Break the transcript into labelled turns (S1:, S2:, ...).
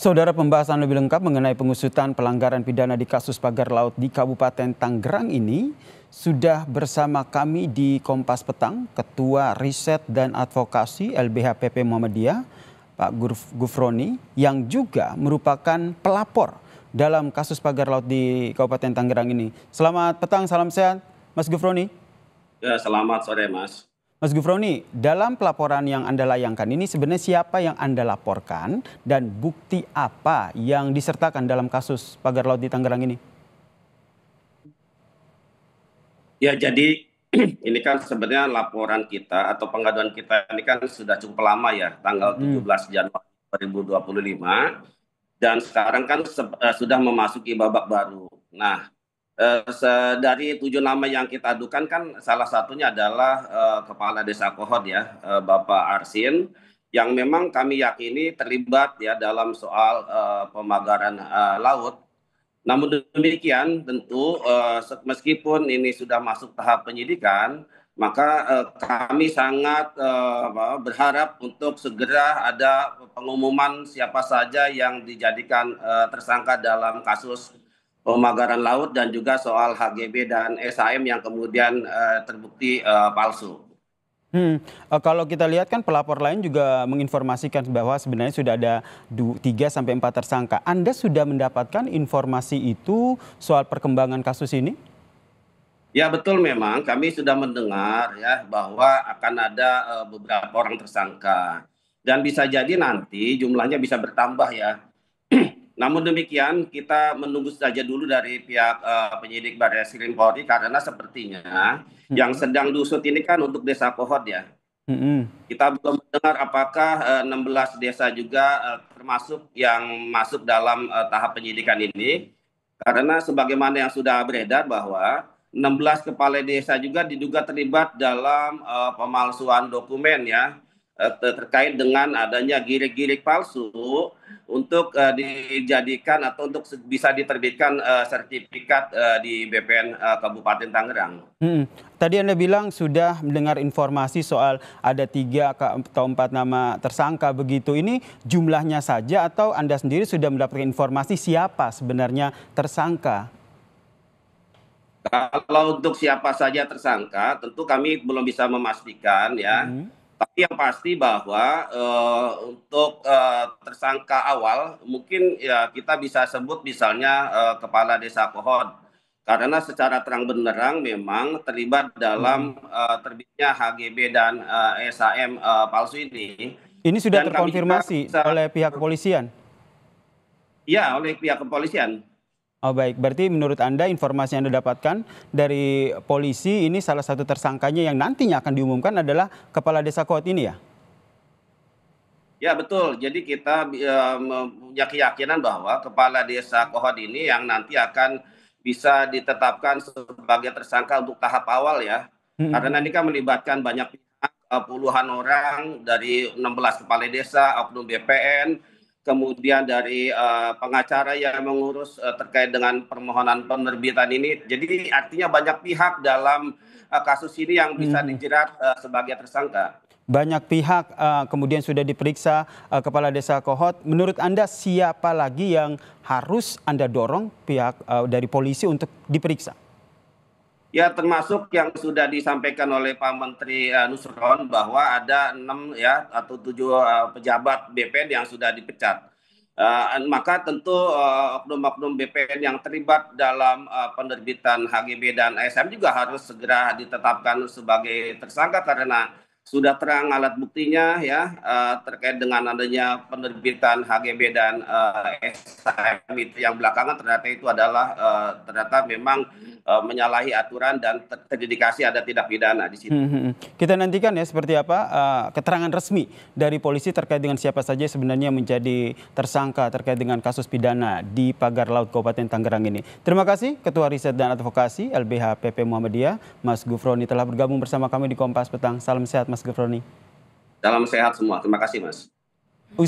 S1: Saudara, pembahasan lebih lengkap mengenai pengusutan pelanggaran pidana di kasus pagar laut di Kabupaten Tangerang ini sudah bersama kami di Kompas Petang, Ketua Riset dan Advokasi LBH PP Muhammadiyah, Pak Gufroni, yang juga merupakan pelapor dalam kasus pagar laut di Kabupaten Tangerang ini. Selamat petang, salam sehat, Mas Gufroni.
S2: Ya, selamat sore, Mas.
S1: Mas Gufroni, dalam pelaporan yang Anda layangkan ini sebenarnya siapa yang Anda laporkan dan bukti apa yang disertakan dalam kasus pagar laut di Tangerang ini?
S2: Ya, jadi ini kan sebenarnya laporan kita atau pengaduan kita ini kan sudah cukup lama ya, tanggal 17 Januari 2025, dan sekarang kan sudah memasuki babak baru. Nah, dari 7 nama yang kita adukan kan salah satunya adalah Kepala Desa Kohod ya, Bapak Arsin, yang memang kami yakini terlibat ya dalam soal pemagaran laut. Namun demikian tentu meskipun ini sudah masuk tahap penyidikan, maka kami sangat berharap untuk segera ada pengumuman siapa saja yang dijadikan tersangka dalam kasus pemagaran laut dan juga soal HGB dan SHM yang kemudian terbukti palsu.
S1: Kalau kita lihat kan pelapor lain juga menginformasikan bahwa sebenarnya sudah ada 3 sampai 4 tersangka. Anda sudah mendapatkan informasi itu soal perkembangan kasus ini?
S2: Ya, betul, memang kami sudah mendengar ya bahwa akan ada beberapa orang tersangka dan bisa jadi nanti jumlahnya bisa bertambah ya. Namun demikian kita menunggu saja dulu dari pihak penyidik Barreskrim Polri karena sepertinya yang sedang diusut ini kan untuk Desa Kohod ya. Kita belum mendengar apakah 16 desa juga termasuk yang masuk dalam tahap penyidikan ini. Karena sebagaimana yang sudah beredar bahwa 16 kepala desa juga diduga terlibat dalam pemalsuan dokumen ya, terkait dengan adanya girik-girik palsu untuk dijadikan atau untuk bisa diterbitkan sertifikat di BPN Kabupaten Tangerang.
S1: Tadi Anda bilang sudah mendengar informasi soal ada 3 atau 4 nama tersangka begitu. Ini jumlahnya saja atau Anda sendiri sudah mendapatkan informasi siapa sebenarnya tersangka?
S2: Kalau untuk siapa saja tersangka, tentu kami belum bisa memastikan ya. Tapi yang pasti bahwa untuk tersangka awal mungkin ya kita bisa sebut misalnya Kepala Desa Kohod. Karena secara terang benderang memang terlibat dalam terbitnya HGB dan SHM palsu ini.
S1: Ini sudah
S2: Dan kami juga
S1: terkonfirmasi oleh pihak kepolisian?
S2: Ya, oleh pihak kepolisian.
S1: Oh baik, berarti menurut Anda informasi yang Anda dapatkan dari polisi ini salah satu tersangkanya yang nantinya akan diumumkan adalah Kepala Desa Kohod ini ya?
S2: Ya, betul. Jadi kita punya keyakinan bahwa Kepala Desa Kohod ini yang nanti akan bisa ditetapkan sebagai tersangka untuk tahap awal ya. Karena ini kan melibatkan banyak pihak, puluhan orang dari 16 kepala desa, oknum BPN, kemudian dari pengacara yang mengurus terkait dengan permohonan penerbitan ini. Jadi artinya banyak pihak dalam kasus ini yang bisa dijerat sebagai tersangka.
S1: Banyak pihak kemudian sudah diperiksa Kepala Desa Kohod. Menurut Anda siapa lagi yang harus Anda dorong pihak dari polisi untuk diperiksa?
S2: Ya, termasuk yang sudah disampaikan oleh Pak Menteri Nusron bahwa ada 6 ya atau 7 pejabat BPN yang sudah dipecat. Maka tentu oknum-oknum BPN yang terlibat dalam penerbitan HGB dan ASM juga harus segera ditetapkan sebagai tersangka karena sudah terang alat buktinya ya terkait dengan adanya penerbitan HGB dan SHM itu yang belakangan ternyata itu adalah ternyata memang menyalahi aturan dan terindikasi ada tindak pidana di situ.
S1: Kita nantikan ya seperti apa keterangan resmi dari polisi terkait dengan siapa saja sebenarnya menjadi tersangka terkait dengan kasus pidana di pagar laut Kabupaten Tangerang ini. Terima kasih Ketua Riset dan Advokasi LBH PP Muhammadiyah, Mas Gufroni telah bergabung bersama kami di Kompas Petang. Salam sehat Mas Gufroni.
S2: Salam sehat semua. Terima kasih, Mas.